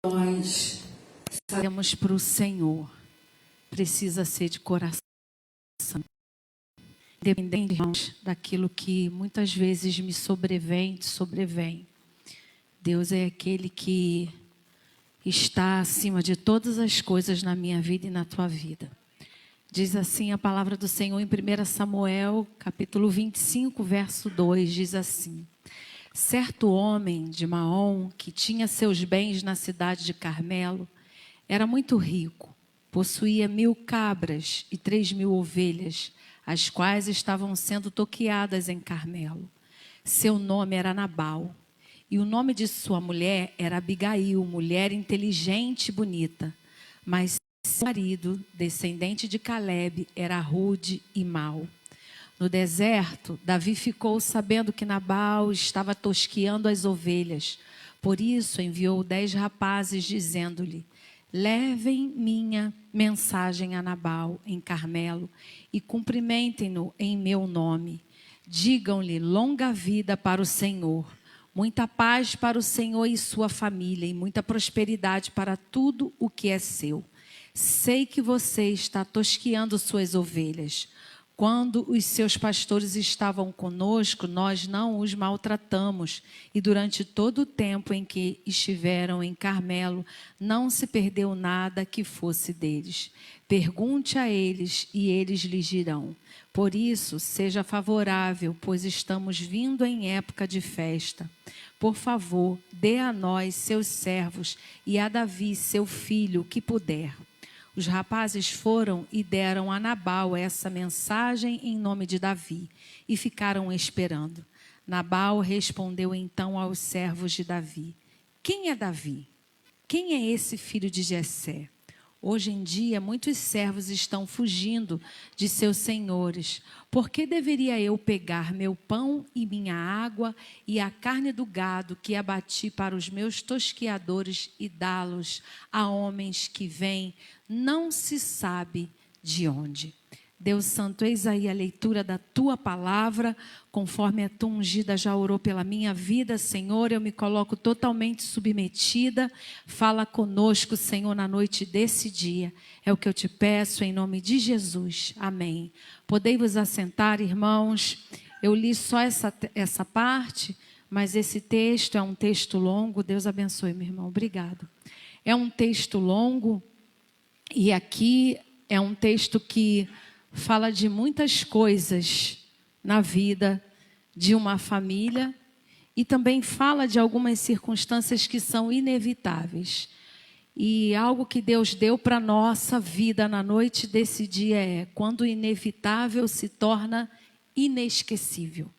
nós sabemos para o Senhor, precisa ser de coração. Independente daquilo que muitas vezes me sobrevém. Deus é aquele que está acima de todas as coisas na minha vida e na tua vida. Diz assim a palavra do Senhor em 1 Samuel, capítulo 25, verso 2, diz assim: certo homem de Maom, que tinha seus bens na cidade de Carmelo, era muito rico, possuía 1000 cabras e 3000 ovelhas, as quais estavam sendo toqueadas em Carmelo. Seu nome era Nabal, e o nome de sua mulher era Abigail, mulher inteligente e bonita. Mas seu marido, descendente de Caleb, era rude e mau. No deserto, Davi ficou sabendo que Nabal estava tosqueando as ovelhas. Por isso enviou 10 rapazes, dizendo-lhe: levem minha mensagem a Nabal em Carmelo e cumprimentem-no em meu nome. Digam-lhe longa vida para o Senhor, muita paz para o Senhor e sua família, e muita prosperidade para tudo o que é seu. Sei que você está tosqueando suas ovelhas. Quando os seus pastores estavam conosco, nós não os maltratamos. E durante todo o tempo em que estiveram em Carmelo, não se perdeu nada que fosse deles. Pergunte a eles e eles lhes dirão. Por isso, seja favorável, pois estamos vindo em época de festa. Por favor, dê a nós, seus servos, e a Davi, seu filho, o que puder. Os rapazes foram e deram a Nabal essa mensagem em nome de Davi e ficaram esperando. Nabal respondeu então aos servos de Davi: quem é Davi? Quem é esse filho de Jessé? Hoje em dia, muitos servos estão fugindo de seus senhores. Por que deveria eu pegar meu pão e minha água e a carne do gado que abati para os meus tosqueadores e dá-los a homens que vêm, não se sabe de onde? Deus Santo, eis aí a leitura da tua palavra, conforme a tua ungida já orou pela minha vida, Senhor, eu me coloco totalmente submetida. Fala conosco, Senhor, na noite desse dia, é o que eu te peço em nome de Jesus, amém. Podei vos assentar, irmãos. Eu li só essa parte, mas esse texto é um texto longo. Deus abençoe, meu irmão, obrigado. É um texto longo e aqui é um texto que fala de muitas coisas na vida de uma família e também fala de algumas circunstâncias que são inevitáveis. E algo que Deus deu para a nossa vida na noite desse dia é: quando o inevitável se torna inesquecível.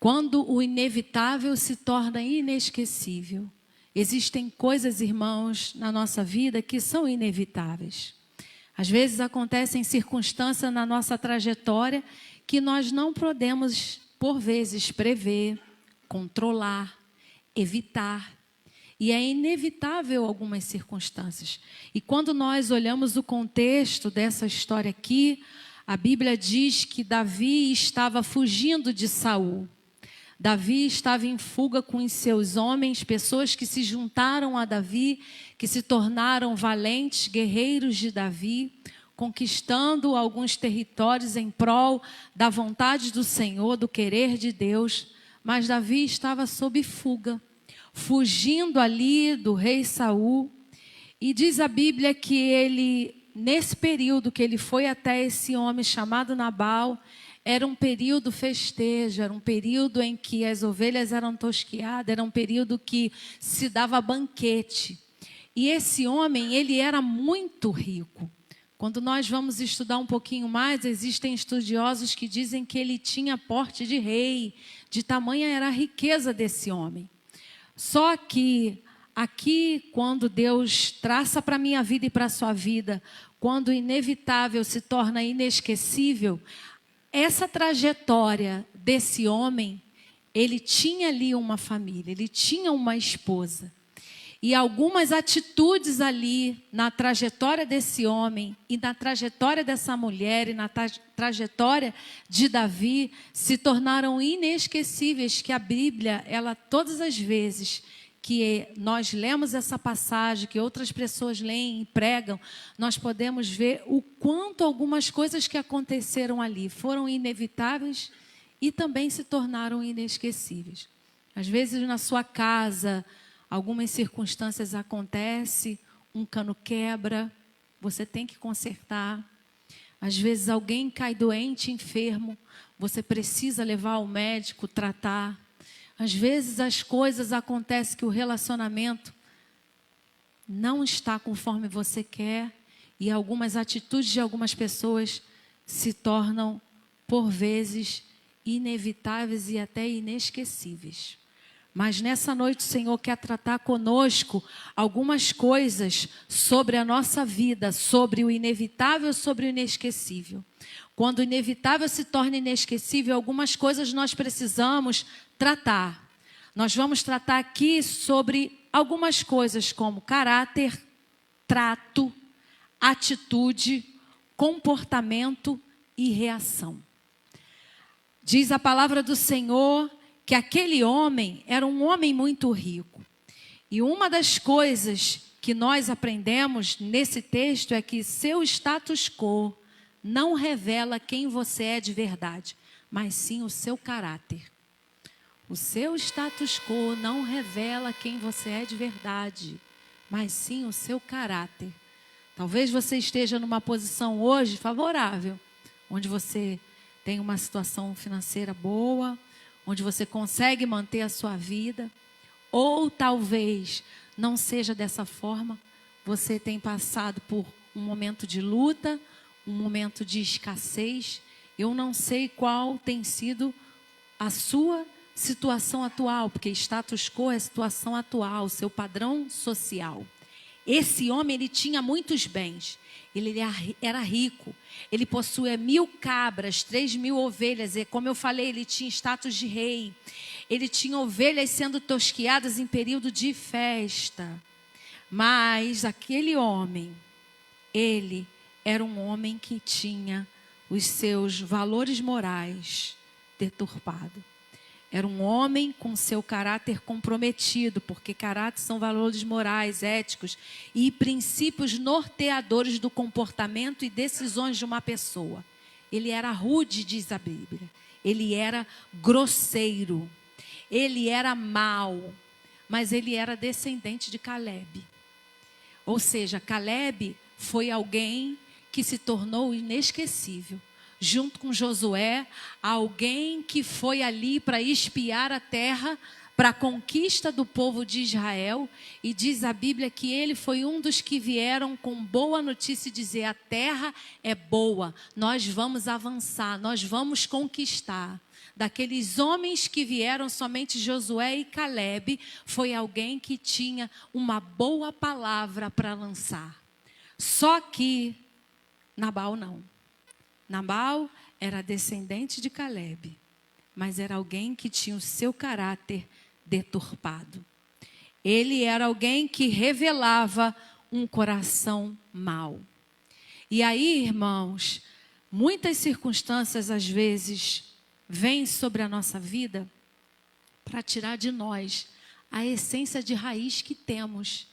Quando o inevitável se torna inesquecível. Existem coisas, irmãos, na nossa vida que são inevitáveis. Às vezes acontecem circunstâncias na nossa trajetória que nós não podemos, por vezes, prever, controlar, evitar. E é inevitável algumas circunstâncias. E quando nós olhamos o contexto dessa história aqui, a Bíblia diz que Davi estava fugindo de Saul. Davi estava em fuga com os seus homens, pessoas que se juntaram a Davi, que se tornaram valentes guerreiros de Davi, conquistando alguns territórios em prol da vontade do Senhor, do querer de Deus. Mas Davi estava sob fuga, fugindo ali do rei Saul. E diz a Bíblia que ele, nesse período que ele foi até esse homem chamado Nabal, era um período festejo, era um período em que as ovelhas eram tosqueadas, era um período que se dava banquete. E esse homem, ele era muito rico. Quando nós vamos estudar um pouquinho mais, existem estudiosos que dizem que ele tinha porte de rei, de tamanha era a riqueza desse homem. Só que aqui, quando Deus traça para a minha vida e para a sua vida, quando o inevitável se torna inesquecível, essa trajetória desse homem, ele tinha ali uma família, ele tinha uma esposa. E algumas atitudes ali na trajetória desse homem e na trajetória dessa mulher e na trajetória de Davi se tornaram inesquecíveis, que a Bíblia, ela todas as vezes que nós lemos essa passagem, que outras pessoas leem e pregam, nós podemos ver o quanto algumas coisas que aconteceram ali foram inevitáveis e também se tornaram inesquecíveis. Às vezes na sua casa, algumas circunstâncias acontecem, um cano quebra, você tem que consertar. Às vezes alguém cai doente, enfermo, você precisa levar ao médico, tratar. Às vezes as coisas acontecem que o relacionamento não está conforme você quer e algumas atitudes de algumas pessoas se tornam, por vezes, inevitáveis e até inesquecíveis. Mas nessa noite o Senhor quer tratar conosco algumas coisas sobre a nossa vida, sobre o inevitável, sobre o inesquecível. Quando o inevitável se torna inesquecível, algumas coisas nós precisamos tratar. Nós vamos tratar aqui sobre algumas coisas como caráter, trato, atitude, comportamento e reação. Diz a palavra do Senhor que aquele homem era um homem muito rico. E uma das coisas que nós aprendemos nesse texto é que seu status quo não revela quem você é de verdade, mas sim o seu caráter. O seu status quo não revela quem você é de verdade, mas sim o seu caráter. Talvez você esteja numa posição hoje favorável, onde você tem uma situação financeira boa, onde você consegue manter a sua vida, ou talvez não seja dessa forma, você tem passado por um momento de luta, um momento de escassez. Eu não sei qual tem sido a sua situação atual, porque status quo é a situação atual, seu padrão social. Esse homem, ele tinha muitos bens, ele era rico, ele possuía 1000 cabras, 3000 ovelhas, e como eu falei, ele tinha status de rei, ele tinha ovelhas sendo tosquiadas em período de festa, mas aquele homem, ele era um homem que tinha os seus valores morais deturpados. Era um homem com seu caráter comprometido, porque caráter são valores morais, éticos e princípios norteadores do comportamento e decisões de uma pessoa. Ele era rude, diz a Bíblia. Ele era grosseiro. Ele era mau, mas ele era descendente de Caleb. Ou seja, Caleb foi alguém que se tornou inesquecível. Junto com Josué, alguém que foi ali para espiar a terra, para a conquista do povo de Israel. E diz a Bíblia que ele foi um dos que vieram com boa notícia e dizer: a terra é boa, nós vamos avançar, nós vamos conquistar. Daqueles homens que vieram, somente Josué e Caleb, foi alguém que tinha uma boa palavra para lançar. Só que Nabal não. Nabal era descendente de Caleb, mas era alguém que tinha o seu caráter deturpado. Ele era alguém que revelava um coração mau. E aí, irmãos, muitas circunstâncias às vezes vêm sobre a nossa vida para tirar de nós a essência de raiz que temos.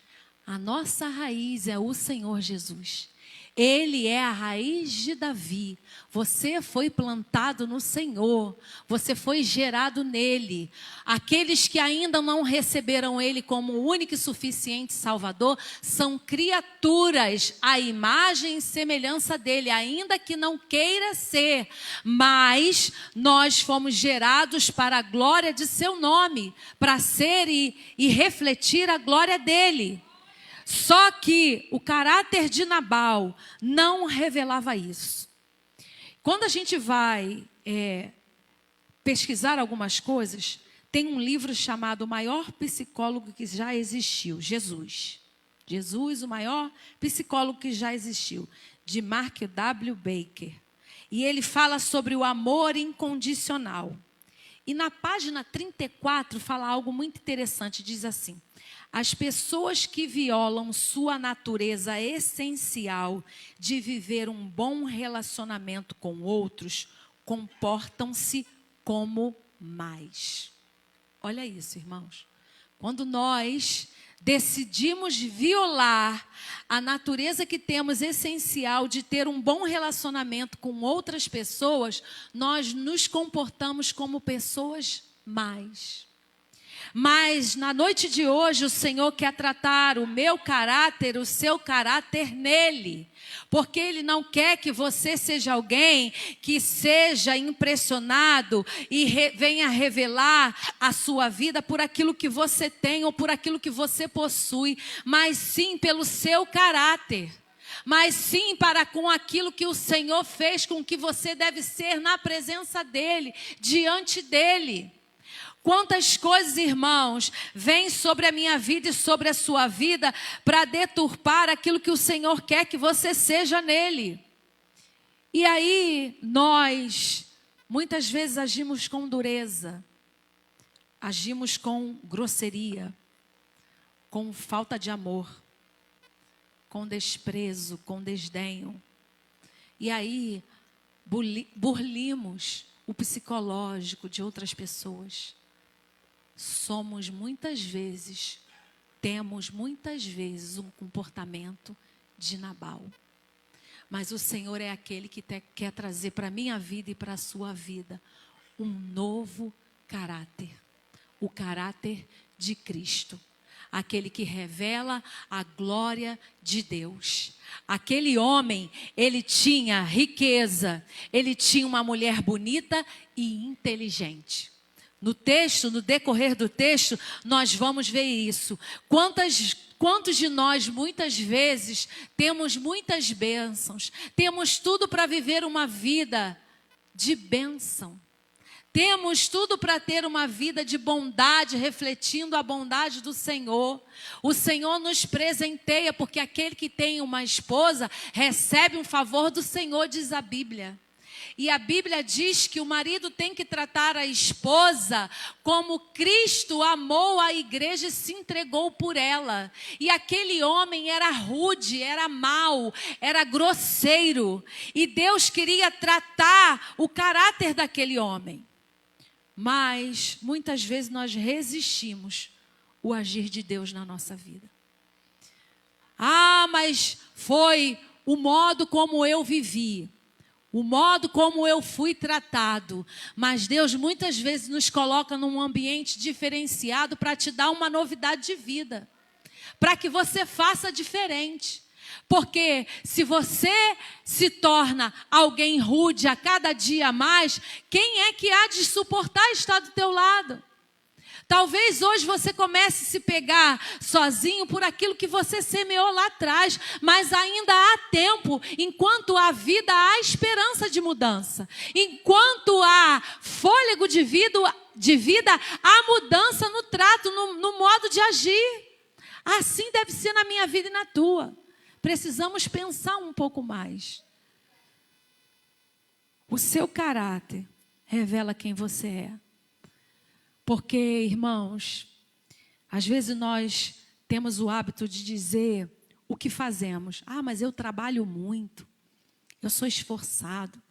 A nossa raiz é o Senhor Jesus. Ele é a raiz de Davi. Você foi plantado no Senhor. Você foi gerado nele. Aqueles que ainda não receberam ele como o único e suficiente Salvador são criaturas à imagem e semelhança dele, ainda que não queira ser. Mas nós fomos gerados para a glória de seu nome, para ser e refletir a glória dele. Só que o caráter de Nabal não revelava isso. Quando a gente vai pesquisar algumas coisas, tem um livro chamado O Maior Psicólogo que Já Existiu, Jesus. Jesus, o maior psicólogo que já existiu, de Mark W. Baker. E ele fala sobre o amor incondicional. E na página 34 fala algo muito interessante, diz assim: as pessoas que violam sua natureza essencial de viver um bom relacionamento com outros comportam-se como mais. Olha isso, irmãos. Quando nós decidimos violar a natureza que temos essencial de ter um bom relacionamento com outras pessoas, nós nos comportamos como pessoas más. Mas na noite de hoje o Senhor quer tratar o meu caráter, o seu caráter nele. Porque Ele não quer que você seja alguém que seja impressionado e venha revelar a sua vida por aquilo que você tem ou por aquilo que você possui, mas sim pelo seu caráter. Mas sim para com aquilo que o Senhor fez, com que você deve ser na presença dEle, diante dEle. Quantas coisas, irmãos, vêm sobre a minha vida e sobre a sua vida para deturpar aquilo que o Senhor quer que você seja nele. E aí, nós, muitas vezes agimos com dureza, agimos com grosseria, com falta de amor, com desprezo, com desdenho. E aí, burlimos o psicológico de outras pessoas. Temos muitas vezes um comportamento de Nabal. Mas o Senhor é aquele que quer trazer para a minha vida e para a sua vida um novo caráter. O caráter de Cristo. Aquele que revela a glória de Deus. Aquele homem, ele tinha riqueza, ele tinha uma mulher bonita e inteligente. No texto, no decorrer do texto, nós vamos ver isso. Quantos de nós, muitas vezes, temos muitas bênçãos, temos tudo para viver uma vida de bênção. Temos tudo para ter uma vida de bondade, refletindo a bondade do Senhor. O Senhor nos presenteia, porque aquele que tem uma esposa recebe um favor do Senhor, diz a Bíblia. E a Bíblia diz que o marido tem que tratar a esposa como Cristo amou a igreja e se entregou por ela. E aquele homem era rude, era mau, era grosseiro. E Deus queria tratar o caráter daquele homem. Mas muitas vezes nós resistimos o agir de Deus na nossa vida. Ah, mas foi o modo como eu vivi. O modo como eu fui tratado. Mas Deus muitas vezes nos coloca num ambiente diferenciado para te dar uma novidade de vida. Para que você faça diferente. Porque se você se torna alguém rude a cada dia mais, quem é que há de suportar estar do teu lado? Talvez hoje você comece a se pegar sozinho por aquilo que você semeou lá atrás, mas ainda há tempo, enquanto há vida, há esperança de mudança. Enquanto há fôlego de vida, há mudança no trato, no modo de agir. Assim deve ser na minha vida e na tua. Precisamos pensar um pouco mais. O seu caráter revela quem você é. Porque, irmãos, às vezes nós temos o hábito de dizer o que fazemos. Ah, mas eu trabalho muito, eu sou esforçado,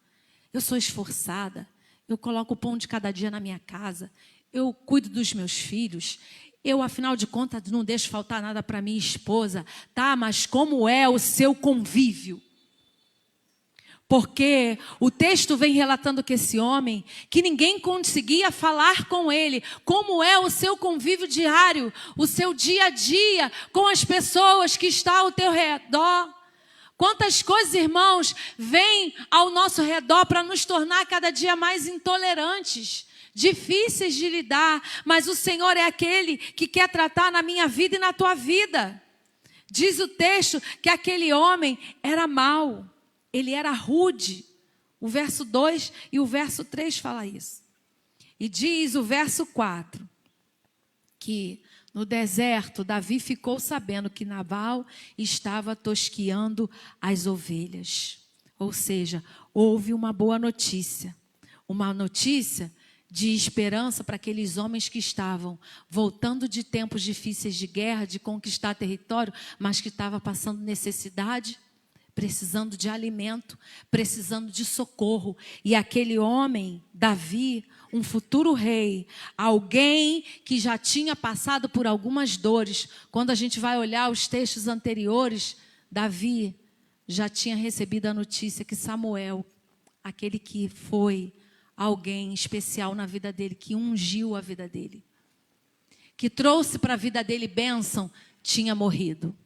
eu sou esforçada, eu coloco o pão de cada dia na minha casa, eu cuido dos meus filhos, eu, afinal de contas, não deixo faltar nada para minha esposa. Tá, mas como é o seu convívio? Porque o texto vem relatando que esse homem, que ninguém conseguia falar com ele, como é o seu convívio diário, o seu dia a dia com as pessoas que estão ao teu redor. Quantas coisas, irmãos, vêm ao nosso redor para nos tornar cada dia mais intolerantes, difíceis de lidar, mas o Senhor é aquele que quer tratar na minha vida e na tua vida. Diz o texto que aquele homem era mau. Ele era rude. O verso 2 e o verso 3 fala isso. E diz o verso 4, que no deserto Davi ficou sabendo que Nabal estava tosquiando as ovelhas. Ou seja, houve uma boa notícia. Uma notícia de esperança para aqueles homens que estavam voltando de tempos difíceis de guerra, de conquistar território, mas que estavam passando necessidade. precisando de alimento, precisando de socorro. E aquele homem, Davi, um futuro rei, alguém que já tinha passado por algumas dores. Quando a gente vai olhar os textos anteriores, Davi já tinha recebido a notícia que Samuel, aquele que foi alguém especial na vida dele, que ungiu a vida dele, que trouxe para a vida dele bênção, tinha morrido.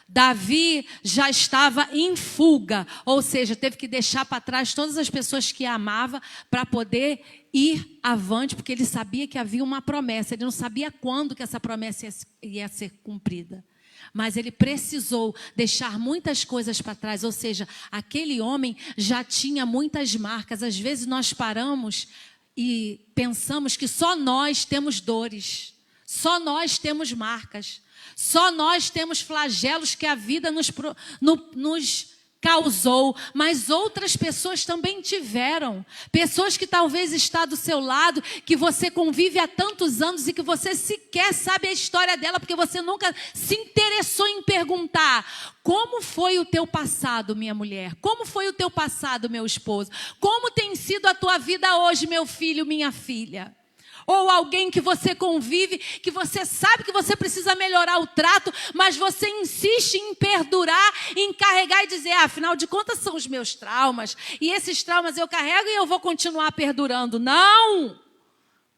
Davi já estava em fuga, ou seja, teve que deixar para trás todas as pessoas que amava para poder ir avante, porque ele sabia que havia uma promessa, ele não sabia quando que essa promessa ia ser cumprida. Mas ele precisou deixar muitas coisas para trás, ou seja, aquele homem já tinha muitas marcas. Às vezes nós paramos e pensamos que só nós temos dores, só nós temos marcas. Só nós temos flagelos que a vida nos causou, mas outras pessoas também tiveram. Pessoas que talvez estão do seu lado, que você convive há tantos anos e que você sequer sabe a história dela, porque você nunca se interessou em perguntar: como foi o teu passado, minha mulher? Como foi o teu passado, meu esposo? Como tem sido a tua vida hoje, meu filho, minha filha? Ou alguém que você convive, que você sabe que você precisa melhorar o trato, mas você insiste em perdurar, em carregar e dizer: afinal de contas são os meus traumas, e esses traumas eu carrego e eu vou continuar perdurando. Não!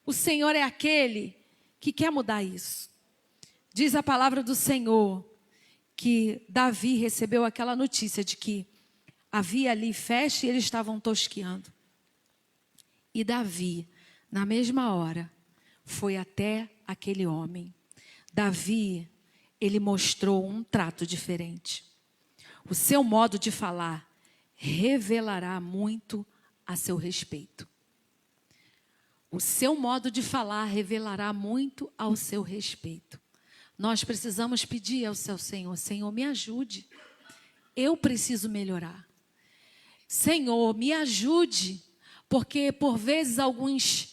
O Senhor é aquele que quer mudar isso. Diz a palavra do Senhor que Davi recebeu aquela notícia de que havia ali festa e eles estavam tosqueando. E Davi, na mesma hora, foi até aquele homem. Davi, ele mostrou um trato diferente. O seu modo de falar revelará muito a seu respeito. O seu modo de falar revelará muito ao seu respeito. Nós precisamos pedir ao seu Senhor: Senhor, me ajude. Eu preciso melhorar. Senhor, me ajude. Porque por vezes alguns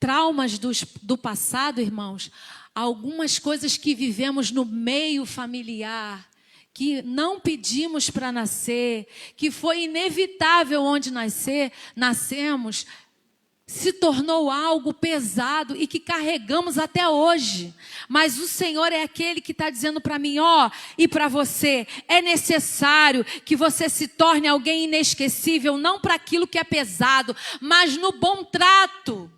traumas do passado, irmãos, algumas coisas que vivemos no meio familiar, que não pedimos para nascer, que foi inevitável onde nascemos, se tornou algo pesado e que carregamos até hoje. Mas o Senhor é aquele que está dizendo para mim, e para você, é necessário que você se torne alguém inesquecível, não para aquilo que é pesado, mas no bom trato.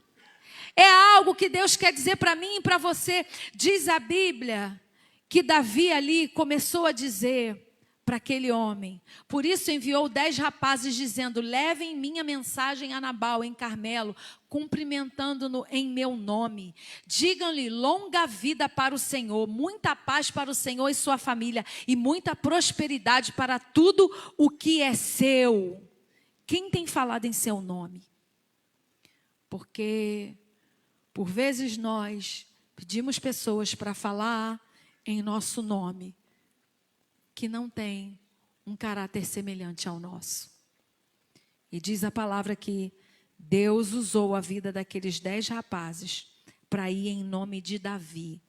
É algo que Deus quer dizer para mim e para você. Diz a Bíblia que Davi ali começou a dizer para aquele homem: por isso enviou 10 rapazes dizendo: levem minha mensagem a Nabal em Carmelo, cumprimentando-no em meu nome. Digam-lhe longa vida para o Senhor, muita paz para o Senhor e sua família, e muita prosperidade para tudo o que é seu. Quem tem falado em seu nome? Porque por vezes nós pedimos pessoas para falar em nosso nome que não tem um caráter semelhante ao nosso. E diz a palavra que Deus usou a vida daqueles 10 rapazes para ir em nome de Davi.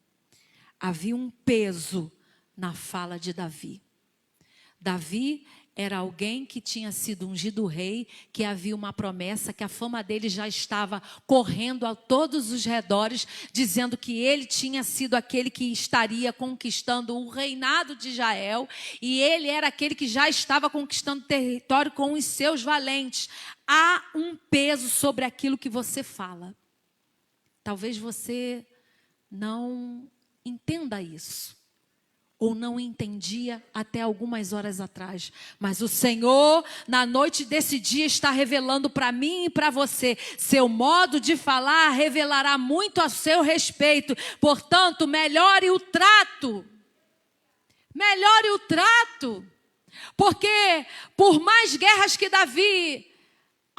Havia um peso na fala de Davi. Davi era alguém que tinha sido ungido rei, que havia uma promessa, que a fama dele já estava correndo a todos os redores, dizendo que ele tinha sido aquele que estaria conquistando o reinado de Israel, e ele era aquele que já estava conquistando território com os seus valentes. Há um peso sobre aquilo que você fala. Talvez você não entenda isso, ou não entendia até algumas horas atrás. Mas o Senhor, na noite desse dia, está revelando para mim e para você. Seu modo de falar revelará muito a seu respeito. Portanto, melhore o trato. Melhore o trato. Porque por mais guerras que Davi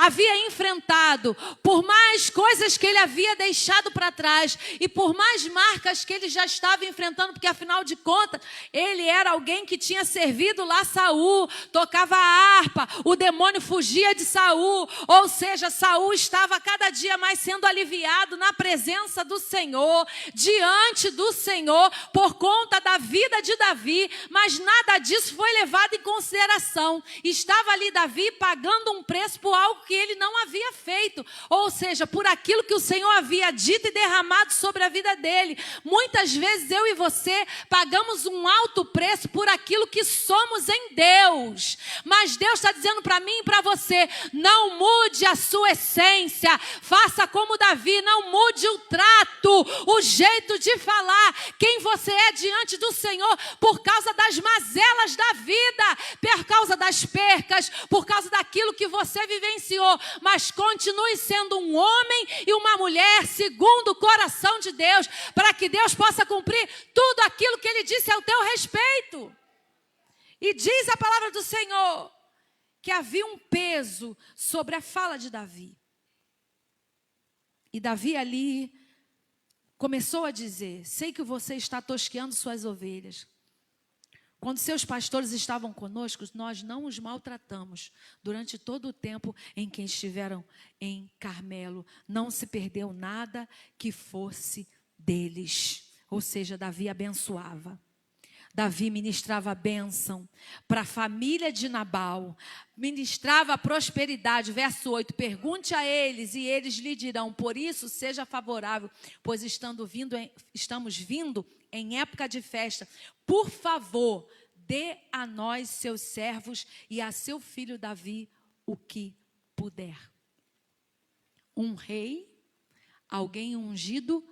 havia enfrentado, por mais coisas que ele havia deixado para trás e por mais marcas que ele já estava enfrentando, porque afinal de contas, ele era alguém que tinha servido lá Saul, tocava a harpa, o demônio fugia de Saul, ou seja, Saul estava cada dia mais sendo aliviado na presença do Senhor, diante do Senhor, por conta da vida de Davi, mas nada disso foi levado em consideração. Estava ali Davi pagando um preço por algo que ele não havia feito, ou seja, por aquilo que o Senhor havia dito e derramado sobre a vida dele. Muitas vezes eu e você pagamos um alto preço por aquilo que somos em Deus, mas Deus está dizendo para mim e para você: não mude a sua essência, faça como Davi, não mude o trato, o jeito de falar, quem você é diante do Senhor, por causa das mazelas da vida, por causa das percas, por causa daquilo que você vivenciou, mas continue sendo um homem e uma mulher segundo o coração de Deus, para que Deus possa cumprir tudo aquilo que Ele disse ao teu respeito. E diz a palavra do Senhor que havia um peso sobre a fala de Davi. E Davi ali começou a dizer: sei que você está tosqueando suas ovelhas. Quando seus pastores estavam conosco, nós não os maltratamos. Durante todo o tempo em que estiveram em Carmelo, não se perdeu nada que fosse deles. Ou seja, Davi abençoava. Davi ministrava a bênção para a família de Nabal, ministrava a prosperidade. Verso 8, pergunte a eles e eles lhe dirão, por isso seja favorável, pois estamos vindo em época de festa. Por favor, dê a nós, seus servos, e a seu filho Davi o que puder. Um rei, alguém ungido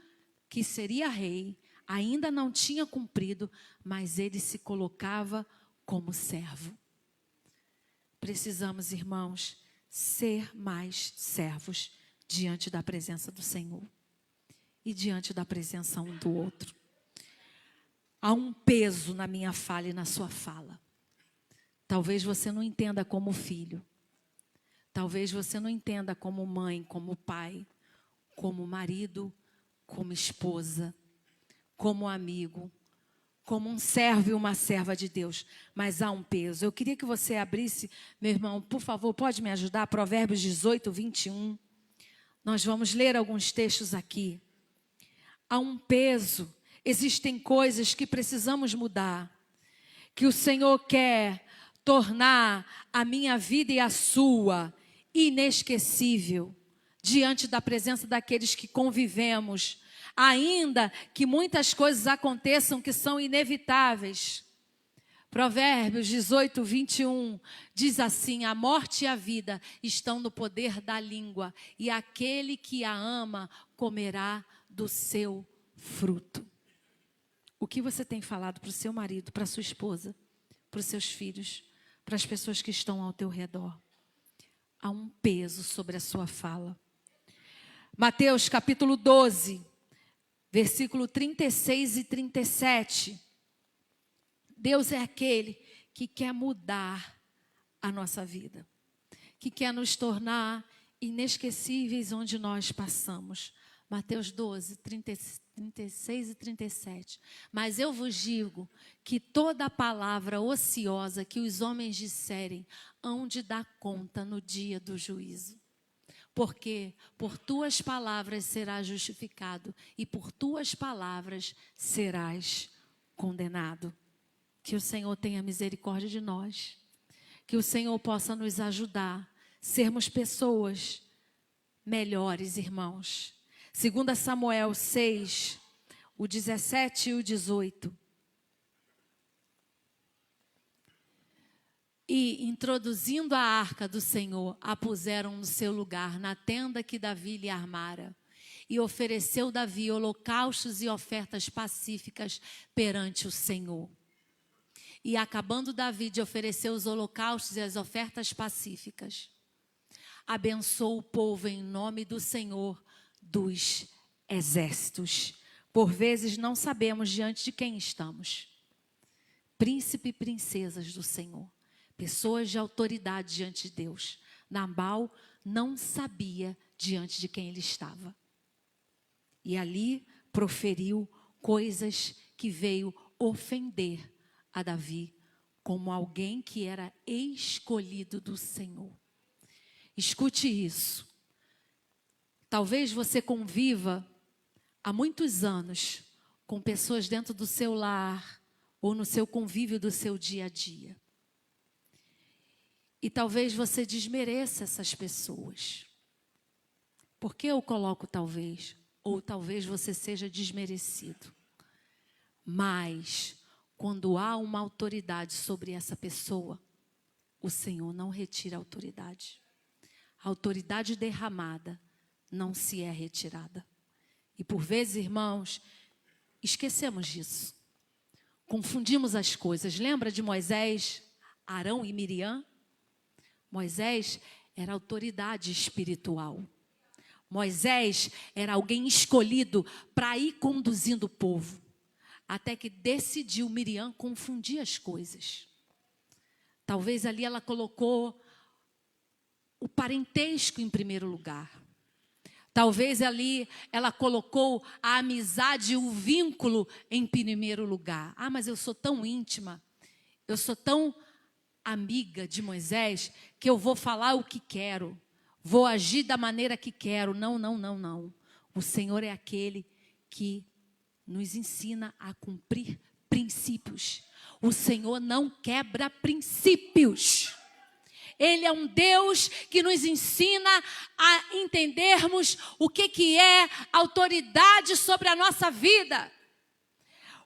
que seria rei, ainda não tinha cumprido, mas ele se colocava como servo. Precisamos, irmãos, ser mais servos diante da presença do Senhor e diante da presença um do outro. Há um peso na minha fala e na sua fala. Talvez você não entenda como filho. Talvez você não entenda como mãe, como pai, como marido, como esposa, como amigo, como um servo e uma serva de Deus. Mas há um peso. Eu queria que você abrisse, meu irmão, por favor, pode me ajudar? Provérbios 18, 21. Nós vamos ler alguns textos aqui. Há um peso. Existem coisas que precisamos mudar, que o Senhor quer tornar a minha vida e a sua inesquecível diante da presença daqueles que convivemos, ainda que muitas coisas aconteçam que são inevitáveis. Provérbios 18, 21 diz assim: a morte e a vida estão no poder da língua, e aquele que a ama comerá do seu fruto. O que você tem falado para o seu marido, para a sua esposa, para os seus filhos, para as pessoas que estão ao teu redor? Há um peso sobre a sua fala. Mateus capítulo 12, versículo 36 e 37. Deus é aquele que quer mudar a nossa vida, que quer nos tornar inesquecíveis onde nós passamos. Mateus 12, 36 e 37. Mas eu vos digo que toda palavra ociosa que os homens disserem hão de dar conta no dia do juízo. Porque por tuas palavras serás justificado e por tuas palavras serás condenado. Que o Senhor tenha misericórdia de nós. Que o Senhor possa nos ajudar, sermos pessoas melhores, irmãos. 2 Samuel 6, o 17 e o 18. E, introduzindo a arca do Senhor, a puseram no seu lugar, na tenda que Davi lhe armara. E ofereceu Davi holocaustos e ofertas pacíficas perante o Senhor. E acabando Davi de oferecer os holocaustos e as ofertas pacíficas, abençoou o povo em nome do Senhor dos exércitos. Por vezes não sabemos diante de quem estamos. Príncipe e princesas do Senhor. Pessoas de autoridade diante de Deus. Nabal não sabia diante de quem ele estava. E ali proferiu coisas que veio ofender a Davi, como alguém que era escolhido do Senhor. Escute isso. Talvez você conviva há muitos anos com pessoas dentro do seu lar ou no seu convívio do seu dia a dia. E talvez você desmereça essas pessoas. Por que eu coloco talvez? Ou talvez você seja desmerecido. Mas, quando há uma autoridade sobre essa pessoa, o Senhor não retira a autoridade. A autoridade derramada não se é retirada. E por vezes, irmãos, esquecemos disso. Confundimos as coisas. Lembra de Moisés, Arão e Miriam? Moisés era autoridade espiritual. Moisés era alguém escolhido para ir conduzindo o povo. Até que decidiu Miriam confundir as coisas. Talvez ali ela colocou o parentesco em primeiro lugar. Talvez ali ela colocou a amizade e o vínculo em primeiro lugar. Ah, mas eu sou tão íntima, eu sou tão amiga de Moisés, que eu vou falar o que quero, vou agir da maneira que quero. Não, não, não, não. O Senhor é aquele que nos ensina a cumprir princípios. O Senhor não quebra princípios. Ele é um Deus que nos ensina a entendermos o que é autoridade sobre a nossa vida.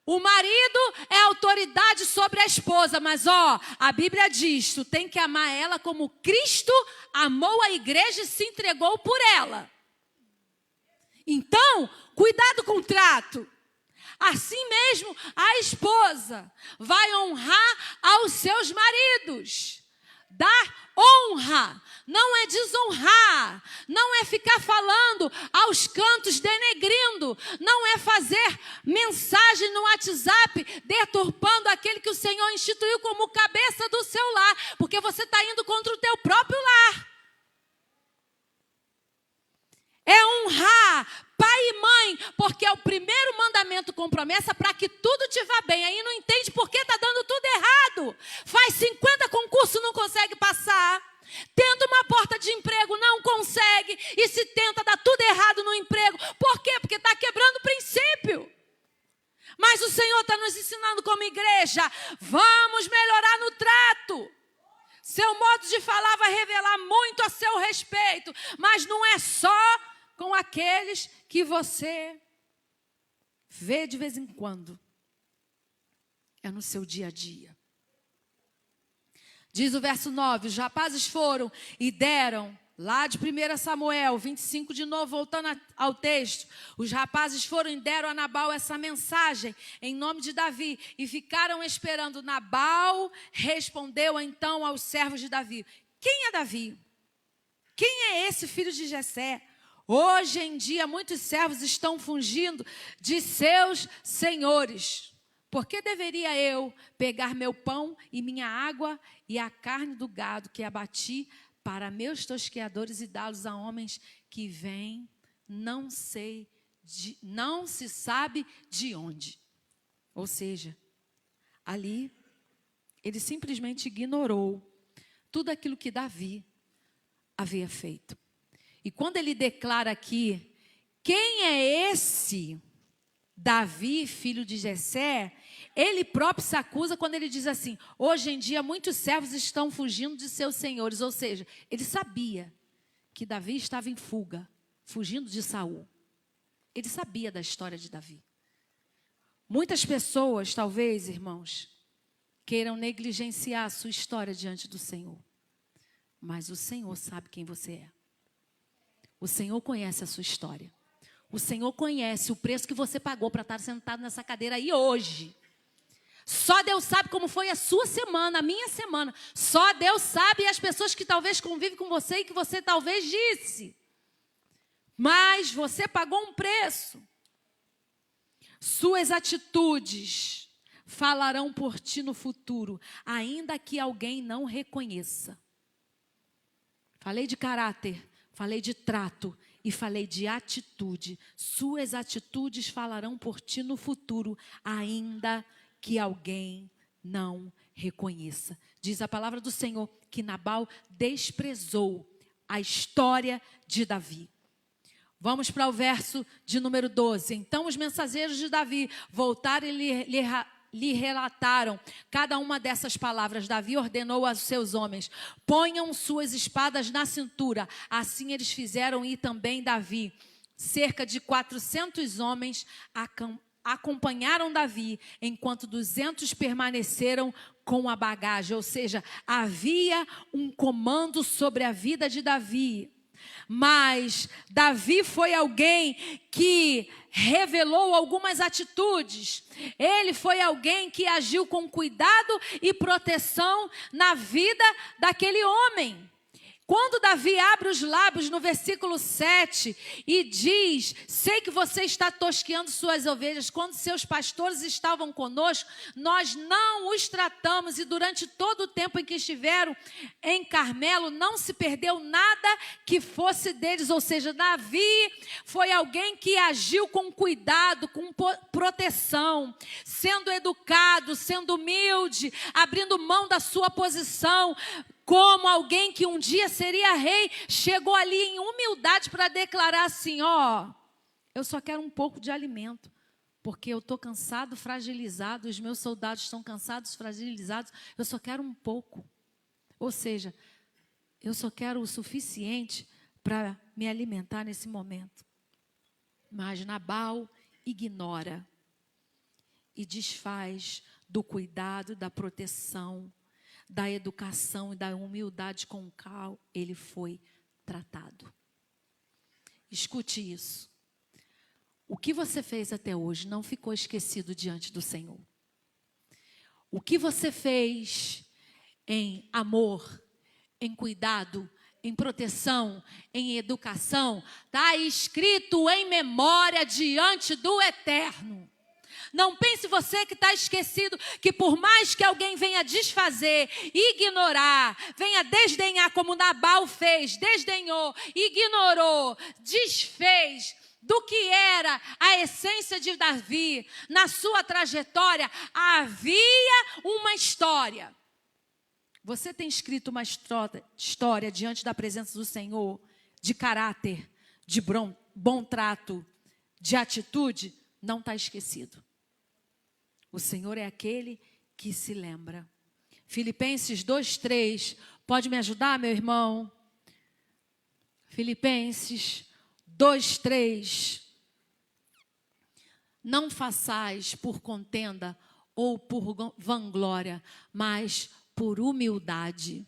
O marido é autoridade sobre a esposa, mas a Bíblia diz, tu tem que amar ela como Cristo amou a igreja e se entregou por ela. Então, cuidado com o trato. Assim mesmo, a esposa vai honrar aos seus maridos. Dar honra não é desonrar, não é ficar falando aos cantos, denegrindo, não é fazer mensagem no WhatsApp deturpando aquele que o Senhor instituiu como cabeça do seu lar, porque você está indo contra o teu próprio lar. É honrar pai e mãe, porque é o primeiro mandamento com promessa para que tudo te vá bem. Aí não entende por que está dando tudo errado. Faz 50 concursos, não consegue passar. Tenta uma porta de emprego, não consegue. E se tenta dar tudo errado no emprego. Por quê? Porque está quebrando o princípio. Mas o Senhor está nos ensinando como igreja. Vamos melhorar no trato. Seu modo de falar vai revelar muito a seu respeito. Mas não é só com aqueles que você vê de vez em quando. É no seu dia a dia. Diz o verso 9, os rapazes foram e deram, lá de 1 Samuel 25 de novo, voltando ao texto, os rapazes foram e deram a Nabal essa mensagem em nome de Davi e ficaram esperando. Nabal respondeu então aos servos de Davi, quem é Davi? Quem é esse filho de Jessé? Hoje em dia, muitos servos estão fugindo de seus senhores. Por que deveria eu pegar meu pão e minha água e a carne do gado que abati para meus tosqueadores e dá-los a homens que vêm, não se sabe de onde? Ou seja, ali, ele simplesmente ignorou tudo aquilo que Davi havia feito. E quando ele declara aqui, quem é esse Davi, filho de Jessé? Ele próprio se acusa quando ele diz assim, hoje em dia muitos servos estão fugindo de seus senhores. Ou seja, ele sabia que Davi estava em fuga, fugindo de Saul. Ele sabia da história de Davi. Muitas pessoas, talvez, irmãos, queiram negligenciar a sua história diante do Senhor. Mas o Senhor sabe quem você é. O Senhor conhece a sua história. O Senhor conhece o preço que você pagou para estar sentado nessa cadeira aí hoje. Só Deus sabe como foi a sua semana, a minha semana. Só Deus sabe e as pessoas que talvez convivem com você e que você talvez disse. Mas você pagou um preço. Suas atitudes falarão por ti no futuro, ainda que alguém não reconheça. Falei de caráter, falei de trato e falei de atitude. Suas atitudes falarão por ti no futuro, ainda que alguém não reconheça. Diz a palavra do Senhor que Nabal desprezou a história de Davi. Vamos para o verso de número 12. Então os mensageiros de Davi voltaram e lhe relataram cada uma dessas palavras. Davi ordenou aos seus homens: ponham suas espadas na cintura. Assim eles fizeram, e também Davi. Cerca de 400 homens acompanharam Davi, enquanto 200 permaneceram com a bagagem. Ou seja, havia um comando sobre a vida de Davi. Mas Davi foi alguém que revelou algumas atitudes. Ele foi alguém que agiu com cuidado e proteção na vida daquele homem. Quando Davi abre os lábios no versículo 7 e diz: sei que você está tosqueando suas ovelhas, quando seus pastores estavam conosco, nós não os tratamos, e durante todo o tempo em que estiveram em Carmelo, não se perdeu nada que fosse deles. Ou seja, Davi foi alguém que agiu com cuidado, com proteção, sendo educado, sendo humilde, abrindo mão da sua posição. Como alguém que um dia seria rei, chegou ali em humildade para declarar assim: ó, eu só quero um pouco de alimento, porque eu estou cansado, fragilizado, os meus soldados estão cansados, fragilizados, eu só quero um pouco. Ou seja, eu só quero o suficiente para me alimentar nesse momento. Mas Nabal ignora e desfaz do cuidado, da proteção, da educação e da humildade com a qual ele foi tratado. Escute isso. O que você fez até hoje não ficou esquecido diante do Senhor. O que você fez em amor, em cuidado, em proteção, em educação, está escrito em memória diante do Eterno. Não pense você que está esquecido, que por mais que alguém venha desfazer, ignorar, venha desdenhar, como Nabal fez, desdenhou, ignorou, desfez do que era a essência de Davi, na sua trajetória, havia uma história. Você tem escrito uma história diante da presença do Senhor, de caráter, de bom trato, de atitude? Não está esquecido. O Senhor é aquele que se lembra. Filipenses 2:3. Pode me ajudar, meu irmão? Filipenses 2:3. Não façais por contenda ou por vanglória, mas por humildade.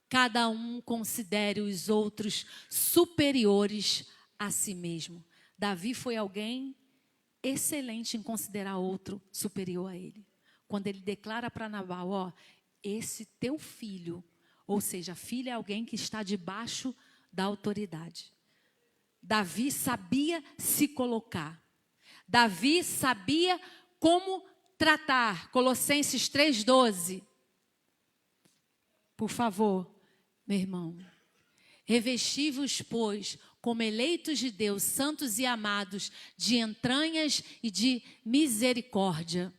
Cada um considere os outros superiores a si mesmo. Davi foi alguém excelente em considerar outro superior a ele. Quando ele declara para Nabal: ó, esse teu filho, ou seja, filho é alguém que está debaixo da autoridade. Davi sabia se colocar. Davi sabia como tratar. Colossenses 3:12. Por favor, meu irmão. Revesti-vos, pois, como eleitos de Deus, santos e amados, de entranhas e de misericórdia,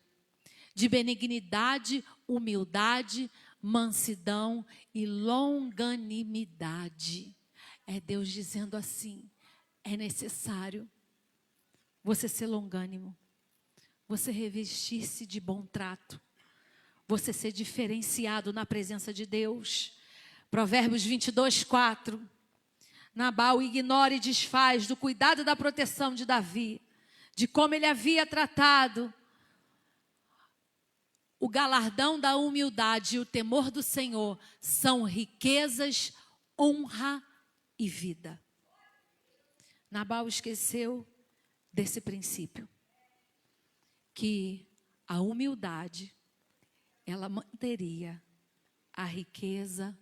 de benignidade, humildade, mansidão e longanimidade. É Deus dizendo assim: é necessário você ser longânimo, você revestir-se de bom trato, você ser diferenciado na presença de Deus. Provérbios 22:4. Nabal ignora e desfaz do cuidado e da proteção de Davi, de como ele havia tratado. O galardão da humildade e o temor do Senhor são riquezas, honra e vida. Nabal esqueceu desse princípio, que a humildade, ela manteria a riqueza,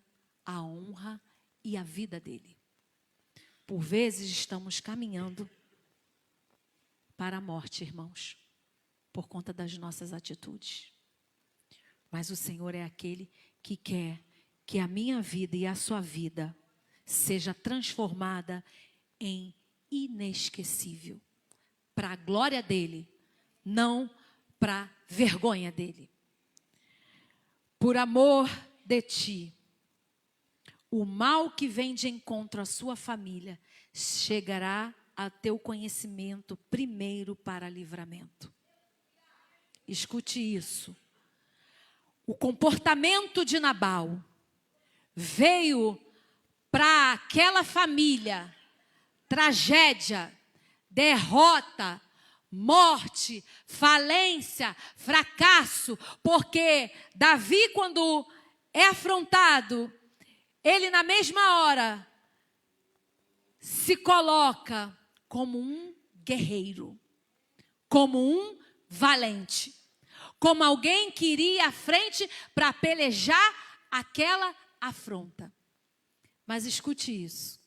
a honra e a vida dele. Por vezes estamos caminhando para a morte, irmãos, por conta das nossas atitudes. Mas o Senhor é aquele que quer que a minha vida e a sua vida seja transformada em inesquecível, para a glória dele, não para a vergonha dele. Por amor de ti, o mal que vem de encontro à sua família chegará a teu conhecimento primeiro para livramento. Escute isso. O comportamento de Nabal veio para aquela família tragédia, derrota, morte, falência, fracasso, porque Davi, quando é afrontado, ele na mesma hora se coloca como um guerreiro, como um valente, como alguém que iria à frente para pelejar aquela afronta. Mas escute isso.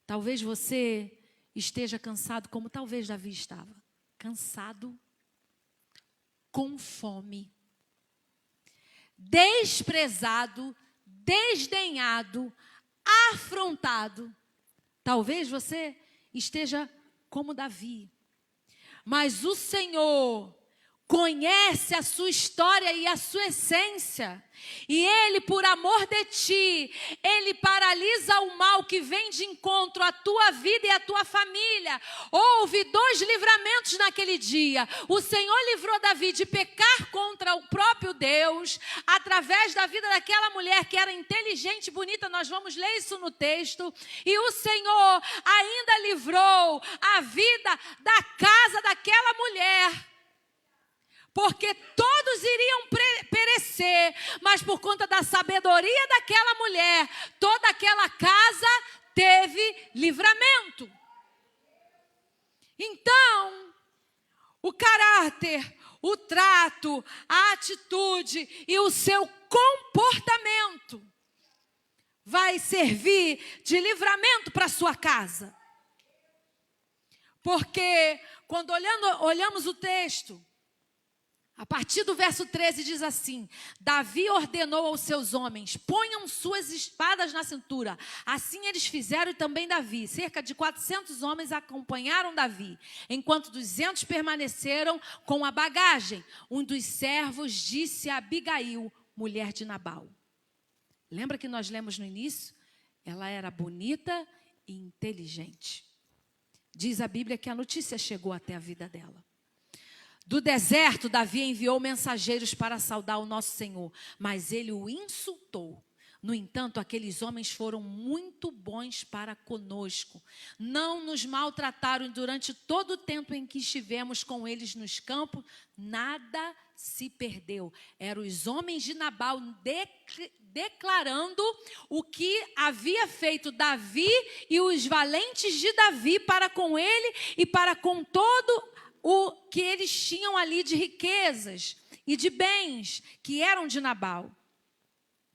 Talvez você esteja cansado, como talvez Davi estava. Cansado, com fome, desprezado, desdenhado, afrontado. Talvez você esteja como Davi. Mas o Senhor conhece a sua história e a sua essência. E Ele, por amor de ti, Ele paralisa o mal que vem de encontro à tua vida e à tua família. Houve 2 livramentos naquele dia. O Senhor livrou Davi de pecar contra o próprio Deus, através da vida daquela mulher que era inteligente e bonita. Nós vamos ler isso no texto. E o Senhor ainda livrou a vida da casa daquela mulher. Porque todos iriam perecer, mas por conta da sabedoria daquela mulher, toda aquela casa teve livramento. Então, o caráter, o trato, a atitude e o seu comportamento vai servir de livramento para a sua casa. Porque quando olhamos o texto, a partir do verso 13 diz assim: Davi ordenou aos seus homens, ponham suas espadas na cintura. Assim eles fizeram e também Davi. Cerca de 400 homens acompanharam Davi, enquanto 200 permaneceram com a bagagem. Um dos servos disse a Abigail, mulher de Nabal. Lembra que nós lemos no início? Ela era bonita e inteligente. Diz a Bíblia que a notícia chegou até a vida dela. Do deserto, Davi enviou mensageiros para saudar o nosso Senhor, mas ele o insultou. No entanto, aqueles homens foram muito bons para conosco. Não nos maltrataram durante todo o tempo em que estivemos com eles nos campos. Nada se perdeu. Eram os homens de Nabal declarando o que havia feito Davi e os valentes de Davi para com ele e para com todo o que eles tinham ali de riquezas e de bens que eram de Nabal.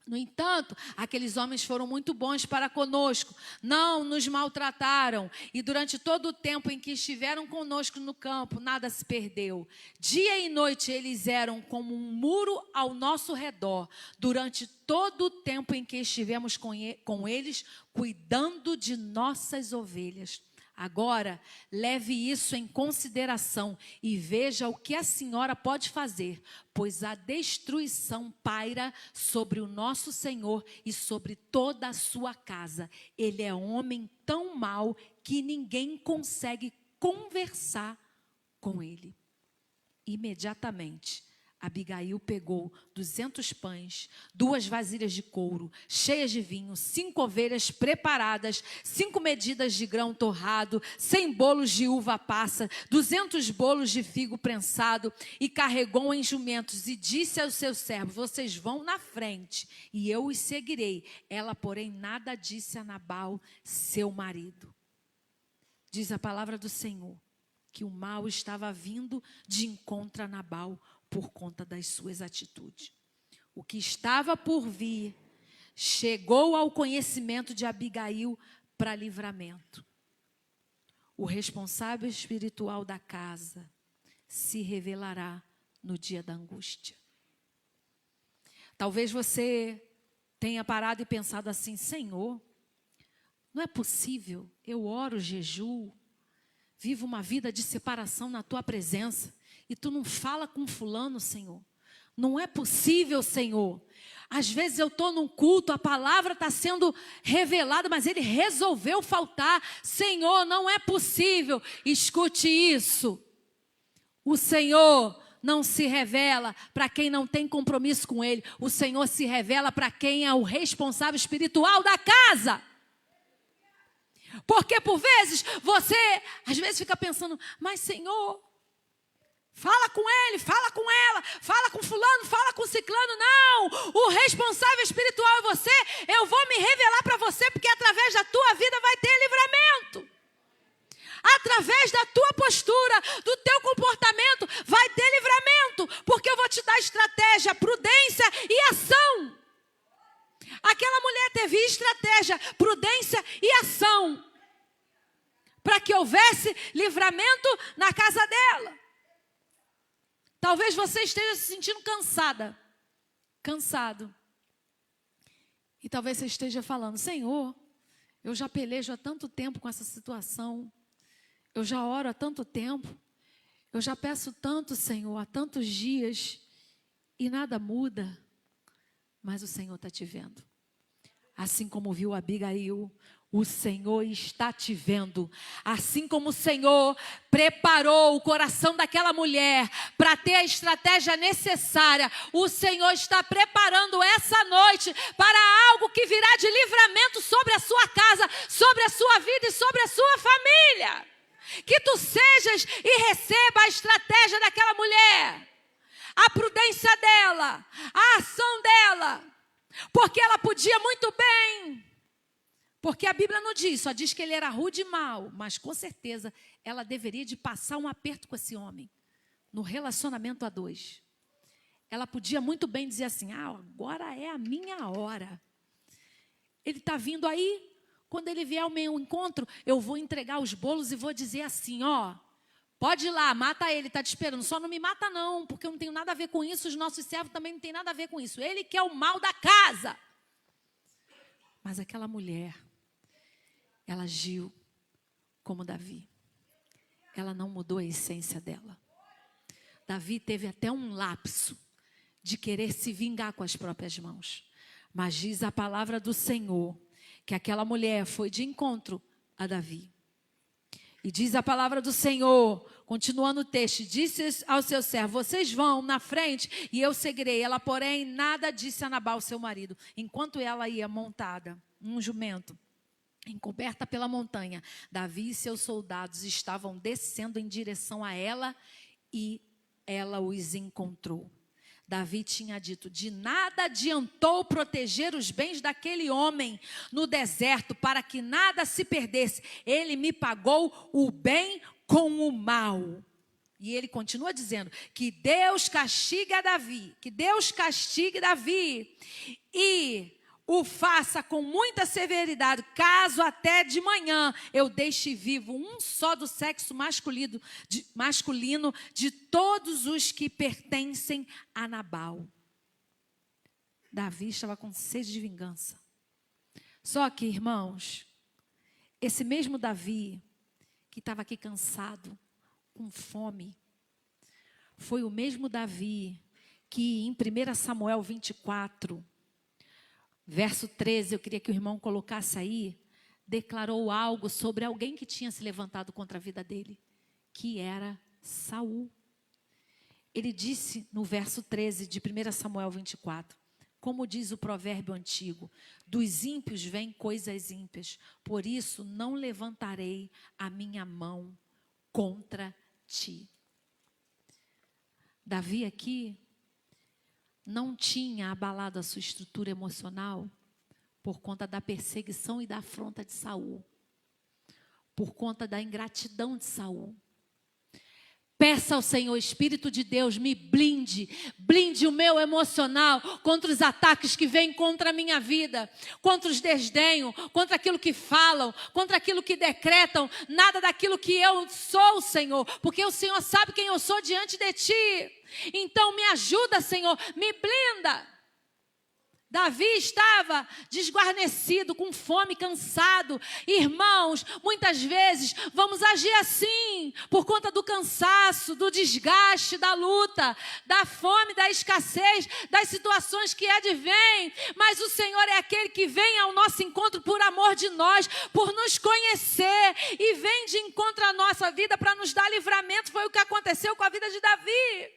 No entanto, aqueles homens foram muito bons para conosco, não nos maltrataram, e durante todo o tempo em que estiveram conosco no campo, nada se perdeu. Dia e noite eles eram como um muro ao nosso redor, durante todo o tempo em que estivemos com eles, cuidando de nossas ovelhas. Agora, leve isso em consideração e veja o que a senhora pode fazer, pois a destruição paira sobre o nosso Senhor e sobre toda a sua casa. Ele é homem tão mau que ninguém consegue conversar com ele. Imediatamente, Abigail pegou 200 pães, 2 vasilhas de couro, cheias de vinho, 5 ovelhas preparadas, 5 medidas de grão torrado, 100 bolos de uva passa, 200 bolos de figo prensado, e carregou em jumentos, e disse aos seus servos: vocês vão na frente, e eu os seguirei. Ela, porém, nada disse a Nabal, seu marido. Diz a palavra do Senhor, que o mal estava vindo de encontro a Nabal, por conta das suas atitudes. O que estava por vir chegou ao conhecimento de Abigail para livramento. O responsável espiritual da casa se revelará no dia da angústia. Talvez você tenha parado e pensado assim: Senhor, Não é possível, eu oro, jejuo, vivo uma vida de separação na tua presença, e tu não fala com fulano, Senhor. Não é possível, Senhor. Às vezes eu estou num culto, a palavra está sendo revelada, mas ele resolveu faltar. Senhor, não é possível. Escute isso. O Senhor não se revela para quem não tem compromisso com ele. O Senhor se revela para quem é o responsável espiritual da casa. Porque por vezes você, às vezes fica pensando, mas Senhor, fala com ele, fala com ela, fala com fulano, fala com ciclano. Não, o responsável espiritual é você. Eu vou me revelar para você, porque através da tua vida vai ter livramento. Através da tua postura, do teu comportamento, vai ter livramento. Porque eu vou te dar estratégia, prudência e ação. Aquela mulher teve estratégia, prudência e ação, para que houvesse livramento na casa dela. Talvez você esteja se sentindo cansado. E talvez você esteja falando, Senhor, eu já pelejo há tanto tempo com essa situação. Eu já oro há tanto tempo. Eu já peço tanto, Senhor, há tantos dias. E nada muda. Mas o Senhor está te vendo. Assim como viu Abigail, o Senhor está te vendo. Assim como o Senhor preparou o coração daquela mulher para ter a estratégia necessária, o Senhor está preparando essa noite para algo que virá de livramento sobre a sua casa, sobre a sua vida e sobre a sua família. Que tu sejas e receba a estratégia daquela mulher, a prudência dela, a ação dela, porque ela podia muito bem. Porque a Bíblia não diz, só diz que ele era rude e mau, mas com certeza ela deveria de passar um aperto com esse homem, no relacionamento a dois. Ela podia muito bem dizer assim, agora é a minha hora. Ele está vindo aí, quando ele vier ao meu encontro, eu vou entregar os bolos e vou dizer assim, pode ir lá, mata ele, está te esperando. Só não me mata não, porque eu não tenho nada a ver com isso, os nossos servos também não têm nada a ver com isso. Ele que é o mal da casa. Mas aquela mulher, ela agiu como Davi. Ela não mudou a essência dela. Davi teve até um lapso de querer se vingar com as próprias mãos. Mas diz a palavra do Senhor que aquela mulher foi de encontro a Davi. E diz a palavra do Senhor, continuando o texto, disse ao seu servo, vocês vão na frente e eu seguirei. Ela, porém, nada disse a Nabal, seu marido, enquanto ela ia montada, um jumento, encoberta pela montanha. Davi e seus soldados estavam descendo em direção a ela e ela os encontrou. Davi tinha dito, de nada adiantou proteger os bens daquele homem no deserto para que nada se perdesse. Ele me pagou o bem com o mal. E ele continua dizendo que Deus castigue Davi e o faça com muita severidade, caso até de manhã eu deixe vivo um só do sexo masculino de todos os que pertencem a Nabal. Davi estava com sede de vingança. Só que, irmãos, esse mesmo Davi, que estava aqui cansado, com fome, foi o mesmo Davi que em 1 Samuel 24, verso 13, eu queria que o irmão colocasse aí, declarou algo sobre alguém que tinha se levantado contra a vida dele, que era Saul. Ele disse no verso 13 de 1 Samuel 24, como diz o provérbio antigo, dos ímpios vêm coisas ímpias, por isso não levantarei a minha mão contra ti. Davi aqui não tinha abalado a sua estrutura emocional por conta da perseguição e da afronta de Saul, por conta da ingratidão de Saul. Peça ao Senhor, Espírito de Deus, me blinde o meu emocional contra os ataques que vêm contra a minha vida, contra os desdenhos, contra aquilo que falam, contra aquilo que decretam, nada daquilo que eu sou, Senhor, porque o Senhor sabe quem eu sou diante de Ti. Então me ajuda, Senhor, me blinda. Davi estava desguarnecido, com fome, cansado. Irmãos, muitas vezes vamos agir assim, por conta do cansaço, do desgaste, da luta, da fome, da escassez, das situações que advêm. Mas o Senhor é aquele que vem ao nosso encontro por amor de nós, por nos conhecer, e vem de encontro à nossa vida para nos dar livramento. Foi o que aconteceu com a vida de Davi.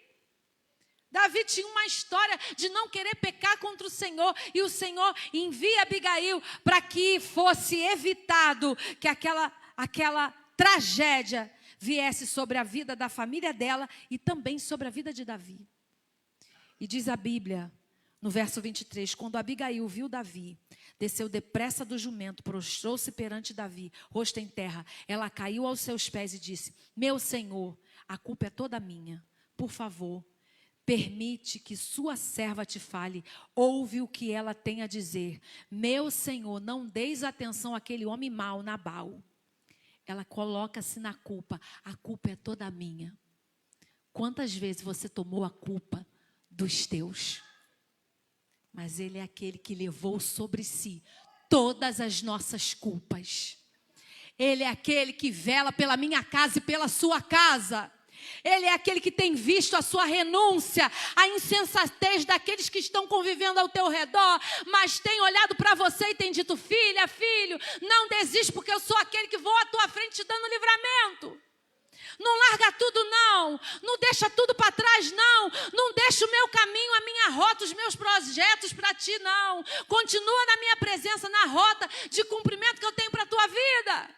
Davi tinha uma história de não querer pecar contra o Senhor, e o Senhor envia Abigail para que fosse evitado que aquela tragédia viesse sobre a vida da família dela e também sobre a vida de Davi. E diz a Bíblia, no verso 23, quando Abigail viu Davi, desceu depressa do jumento, prostrou-se perante Davi, rosto em terra. Ela caiu aos seus pés e disse: meu Senhor, a culpa é toda minha. Por favor, permite que sua serva te fale, ouve o que ela tem a dizer. Meu Senhor, não deis atenção àquele homem mau, Nabal. Ela coloca-se na culpa, a culpa é toda minha. Quantas vezes você tomou a culpa dos teus? Mas ele é aquele que levou sobre si todas as nossas culpas. Ele é aquele que vela pela minha casa e pela sua casa. Ele é aquele que tem visto a sua renúncia, a insensatez daqueles que estão convivendo ao teu redor, mas tem olhado para você e tem dito: filha, filho, não desiste, porque eu sou aquele que vou à tua frente te dando livramento. Não larga tudo, não. Não deixa tudo para trás, não. Não deixa o meu caminho, a minha rota, os meus projetos para ti, não. Continua na minha presença, na rota de cumprimento que eu tenho para a tua vida.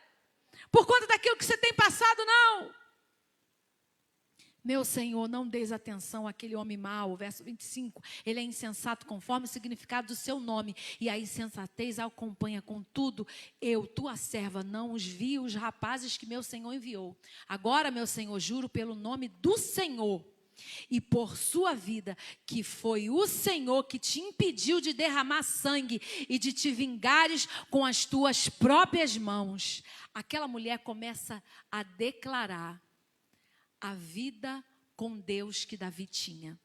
Por conta daquilo que você tem passado, não. Meu Senhor, não deis atenção àquele homem mau. Verso 25, ele é insensato conforme o significado do seu nome, e a insensatez acompanha. Contudo, eu, tua serva, não os vi os rapazes que meu Senhor enviou. Agora, meu Senhor, juro pelo nome do Senhor e por sua vida, que foi o Senhor que te impediu de derramar sangue e de te vingares com as tuas próprias mãos. Aquela mulher começa a declarar a vida com Deus que Davi tinha.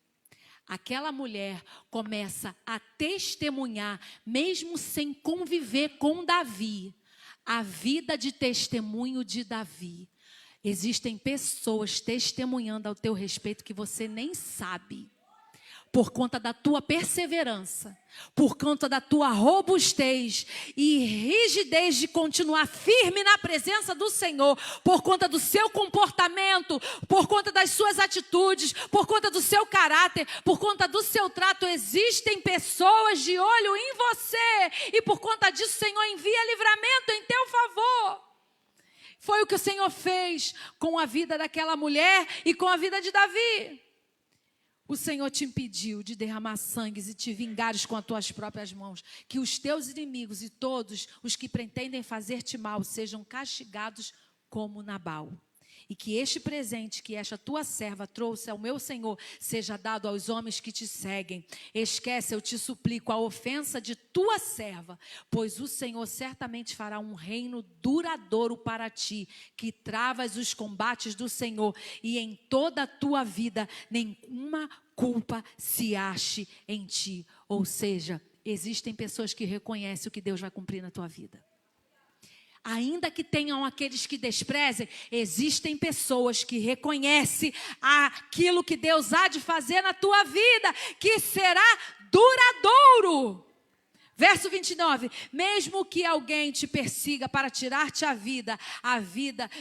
Aquela mulher começa a testemunhar, mesmo sem conviver com Davi, a vida de testemunho de Davi. Existem pessoas testemunhando ao teu respeito que você nem sabe. Por conta da tua perseverança, por conta da tua robustez e rigidez de continuar firme na presença do Senhor, por conta do seu comportamento, por conta das suas atitudes, por conta do seu caráter, por conta do seu trato, existem pessoas de olho em você, e por conta disso o Senhor envia livramento em teu favor. Foi o que o Senhor fez com a vida daquela mulher e com a vida de Davi. O Senhor te impediu de derramar sangue e te vingares com as tuas próprias mãos. Que os teus inimigos e todos os que pretendem fazer-te mal sejam castigados como Nabal. E que este presente que esta tua serva trouxe ao meu Senhor seja dado aos homens que te seguem. Esquece, eu te suplico, a ofensa de tua serva, pois o Senhor certamente fará um reino duradouro para ti, que travas os combates do Senhor, e em toda a tua vida nenhuma culpa se ache em ti. Ou seja, existem pessoas que reconhecem o que Deus vai cumprir na tua vida. Ainda que tenham aqueles que desprezem, existem pessoas que reconhecem aquilo que Deus há de fazer na tua vida, que será duradouro. Verso 29, mesmo que alguém te persiga para tirar-te a vida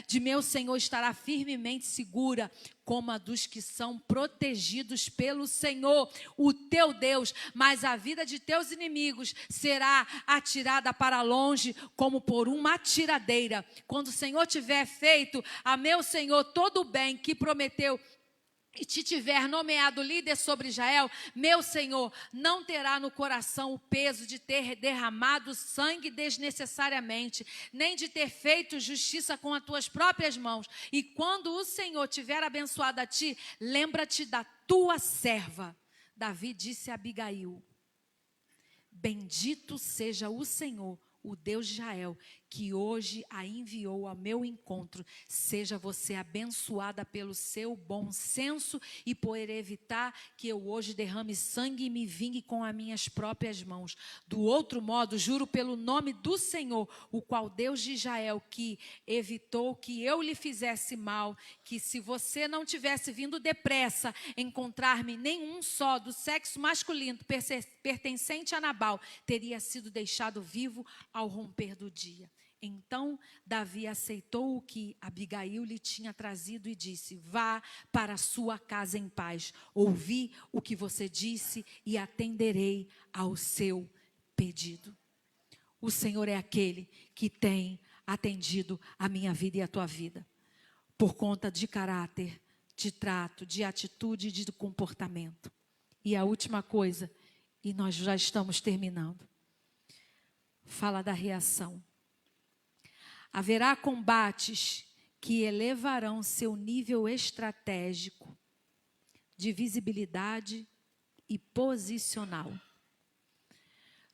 de meu Senhor estará firmemente segura, como a dos que são protegidos pelo Senhor, o teu Deus. Mas a vida de teus inimigos será atirada para longe, como por uma atiradeira. Quando o Senhor tiver feito a meu Senhor todo o bem que prometeu, e te tiver nomeado líder sobre Israel, meu Senhor não terá no coração o peso de ter derramado sangue desnecessariamente, nem de ter feito justiça com as tuas próprias mãos. E quando o Senhor tiver abençoado a ti, lembra-te da tua serva. Davi disse a Abigail: bendito seja o Senhor, o Deus de Israel, que hoje a enviou ao meu encontro, seja você abençoada pelo seu bom senso e por evitar que eu hoje derrame sangue e me vingue com as minhas próprias mãos. Do outro modo, juro pelo nome do Senhor, o qual Deus de Israel, que evitou que eu lhe fizesse mal, que se você não tivesse vindo depressa encontrar-me, nenhum só do sexo masculino pertencente a Nabal teria sido deixado vivo ao romper do dia. Então Davi aceitou o que Abigail lhe tinha trazido e disse: vá para a sua casa em paz. Ouvi o que você disse e atenderei ao seu pedido. O Senhor é aquele que tem atendido a minha vida e a tua vida, por conta de caráter, de trato, de atitude e de comportamento. E a última coisa, e nós já estamos terminando, fala da reação. Haverá combates que elevarão seu nível estratégico de visibilidade e posicional.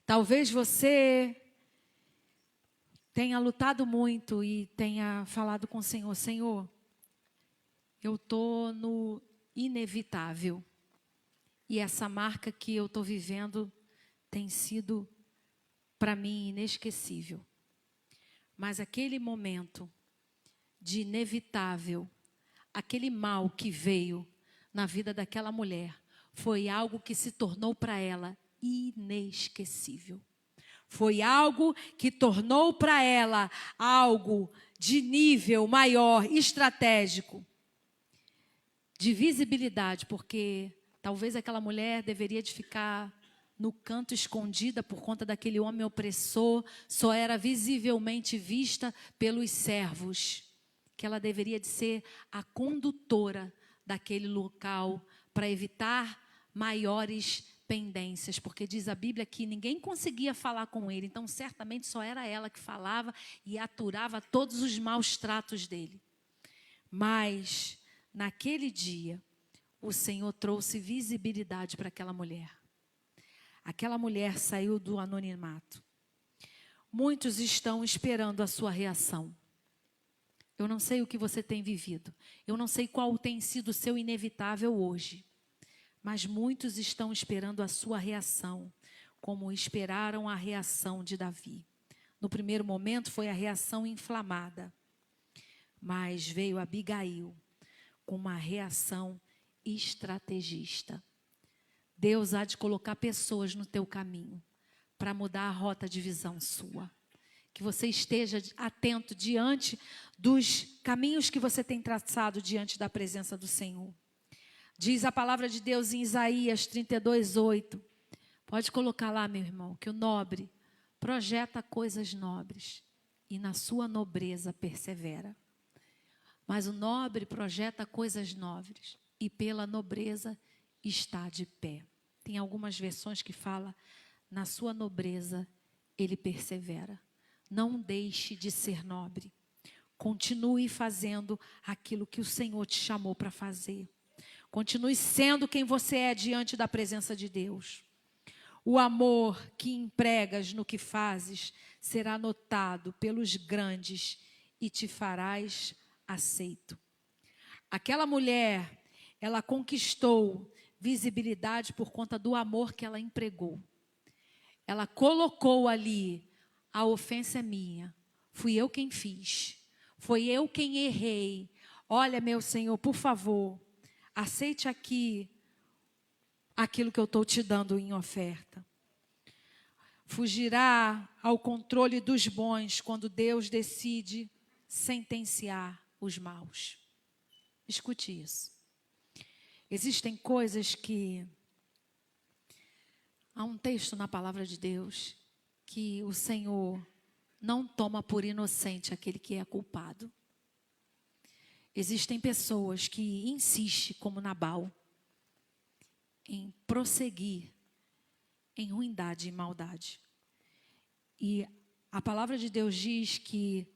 Talvez você tenha lutado muito e tenha falado com o Senhor: Senhor, eu estou no inevitável. E essa marca que eu estou vivendo tem sido, para mim, inesquecível. Mas aquele momento de inevitável, aquele mal que veio na vida daquela mulher, foi algo que se tornou para ela inesquecível. Foi algo que tornou para ela algo de nível maior, estratégico, de visibilidade, porque talvez aquela mulher deveria de ficar no canto escondida por conta daquele homem opressor, só era visivelmente vista pelos servos, que ela deveria de ser a condutora daquele local para evitar maiores pendências, porque diz a Bíblia que ninguém conseguia falar com ele, então certamente só era ela que falava e aturava todos os maus tratos dele. Mas naquele dia, o Senhor trouxe visibilidade para aquela mulher. Aquela mulher saiu do anonimato. Muitos estão esperando a sua reação. Eu não sei o que você tem vivido. Eu não sei qual tem sido o seu inevitável hoje. Mas muitos estão esperando a sua reação, como esperaram a reação de Davi. No primeiro momento foi a reação inflamada. Mas veio Abigail com uma reação estrategista. Deus há de colocar pessoas no teu caminho para mudar a rota de visão sua. Que você esteja atento diante dos caminhos que você tem traçado diante da presença do Senhor. Diz a palavra de Deus em Isaías 32:8. Pode colocar lá, meu irmão, que o nobre projeta coisas nobres e na sua nobreza persevera. Mas o nobre projeta coisas nobres e pela nobreza está de pé. Tem algumas versões que falam: na sua nobreza ele persevera. Não deixe de ser nobre. Continue fazendo aquilo que o Senhor te chamou para fazer. Continue sendo quem você é diante da presença de Deus. O amor que empregas no que fazes será notado pelos grandes e te farás aceito. Aquela mulher, ela conquistou visibilidade por conta do amor que ela empregou. Ela colocou ali: a ofensa é minha, fui eu quem fiz, foi eu quem errei. Olha, meu Senhor, por favor, aceite aqui aquilo que eu estou te dando em oferta. Fugirá ao controle dos bons quando Deus decide sentenciar os maus. Escute isso. Existem coisas que... Há um texto na palavra de Deus que o Senhor não toma por inocente aquele que é culpado. Existem pessoas que insistem, como Nabal, em prosseguir em ruindade e maldade. E a palavra de Deus diz que,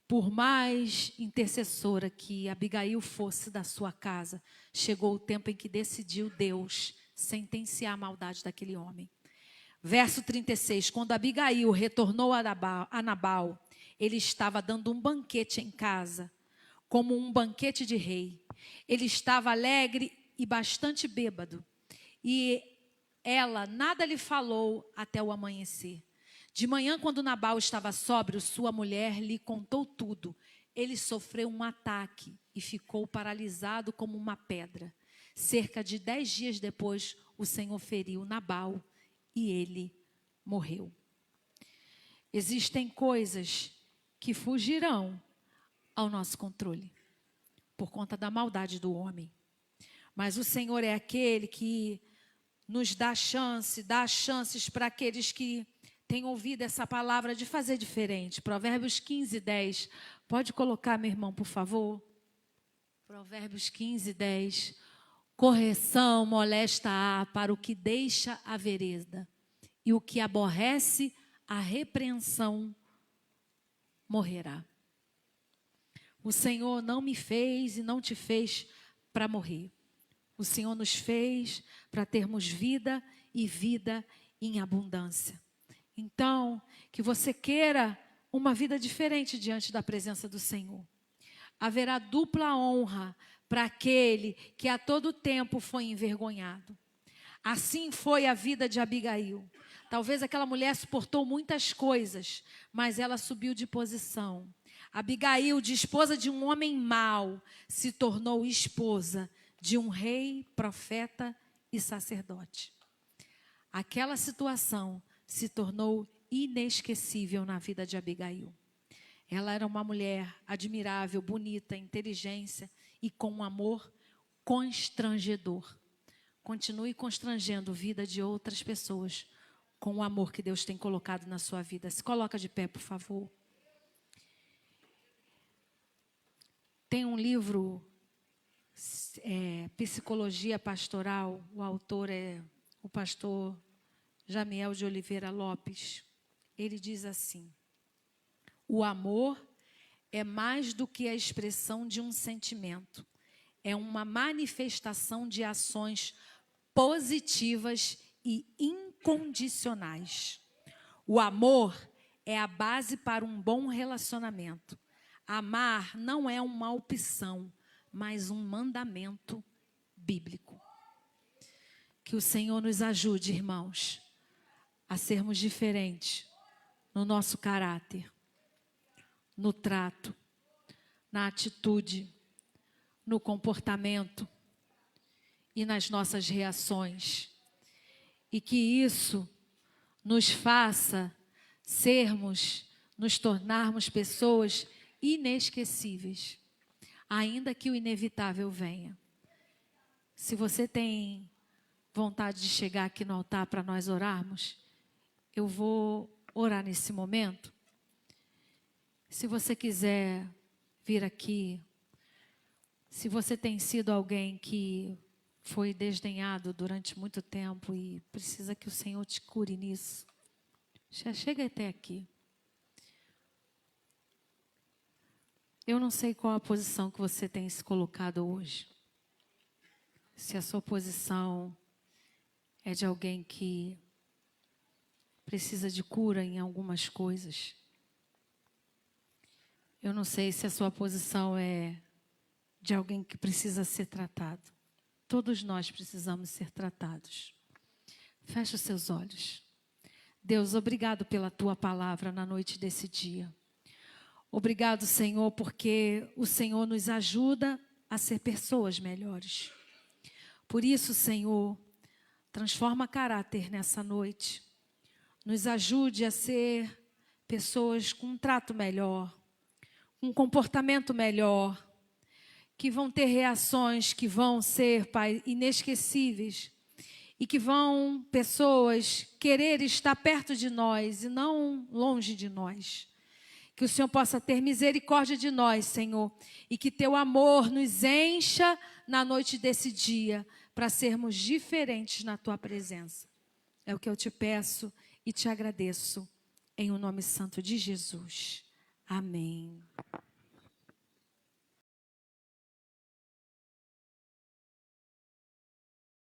por mais intercessora que Abigail fosse da sua casa, chegou o tempo em que decidiu Deus sentenciar a maldade daquele homem. Verso 36, quando Abigail retornou a Nabal, Ele estava dando um banquete em casa, como um banquete de rei. Ele estava alegre e bastante bêbado. E ela nada lhe falou até o amanhecer. De manhã, quando Nabal estava sóbrio, sua mulher lhe contou tudo. Ele sofreu um ataque e ficou paralisado como uma pedra. Cerca de 10 dias depois, o Senhor feriu Nabal e ele morreu. Existem coisas que fugirão ao nosso controle, por conta da maldade do homem. Mas o Senhor é aquele que nos dá chances para aqueles que têm ouvido essa palavra de fazer diferente. Provérbios 15, 10. Pode colocar, meu irmão, por favor? Provérbios 15, 10. Correção molesta há para o que deixa a vereda, e o que aborrece a repreensão morrerá. O Senhor não me fez e não te fez para morrer. O Senhor nos fez para termos vida e vida em abundância. Então, que você queira uma vida diferente diante da presença do Senhor. Haverá dupla honra para aquele que a todo tempo foi envergonhado. Assim foi a vida de Abigail. Talvez aquela mulher suportou muitas coisas, mas ela subiu de posição. Abigail, de esposa de um homem mau, se tornou esposa de um rei, profeta e sacerdote. Aquela situação se tornou inesquecível na vida de Abigail. Ela era uma mulher admirável, bonita, inteligente e com um amor constrangedor. Continue constrangendo a vida de outras pessoas com o amor que Deus tem colocado na sua vida. Se coloca de pé, por favor. Tem um livro, Psicologia Pastoral. O autor é o pastor Jamiel de Oliveira Lopes. Ele diz assim: o amor é mais do que a expressão de um sentimento. É uma manifestação de ações positivas e incondicionais. O amor é a base para um bom relacionamento. Amar não é uma opção, mas um mandamento bíblico. Que o Senhor nos ajude, irmãos, a sermos diferentes no nosso caráter, no trato, na atitude, no comportamento e nas nossas reações. E que isso nos faça nos tornarmos pessoas inesquecíveis, ainda que o inevitável venha. Se você tem vontade de chegar aqui no altar para nós orarmos, eu vou orar nesse momento. Se você quiser vir aqui, se você tem sido alguém que foi desdenhado durante muito tempo e precisa que o Senhor te cure nisso, já chega até aqui. Eu não sei qual a posição que você tem se colocado hoje. Se a sua posição é de alguém que precisa de cura em algumas coisas. Eu não sei se a sua posição é de alguém que precisa ser tratado. Todos nós precisamos ser tratados. Feche os seus olhos. Deus, obrigado pela tua palavra na noite desse dia. Obrigado, Senhor, porque o Senhor nos ajuda a ser pessoas melhores. Por isso, Senhor, transforma caráter nessa noite. Nos ajude a ser pessoas com um trato melhor, um comportamento melhor, que vão ter reações que vão ser, Pai, inesquecíveis e que vão pessoas querer estar perto de nós e não longe de nós. Que o Senhor possa ter misericórdia de nós, Senhor, e que teu amor nos encha na noite desse dia para sermos diferentes na tua presença. É o que eu te peço e te agradeço em o nome santo de Jesus. Amém.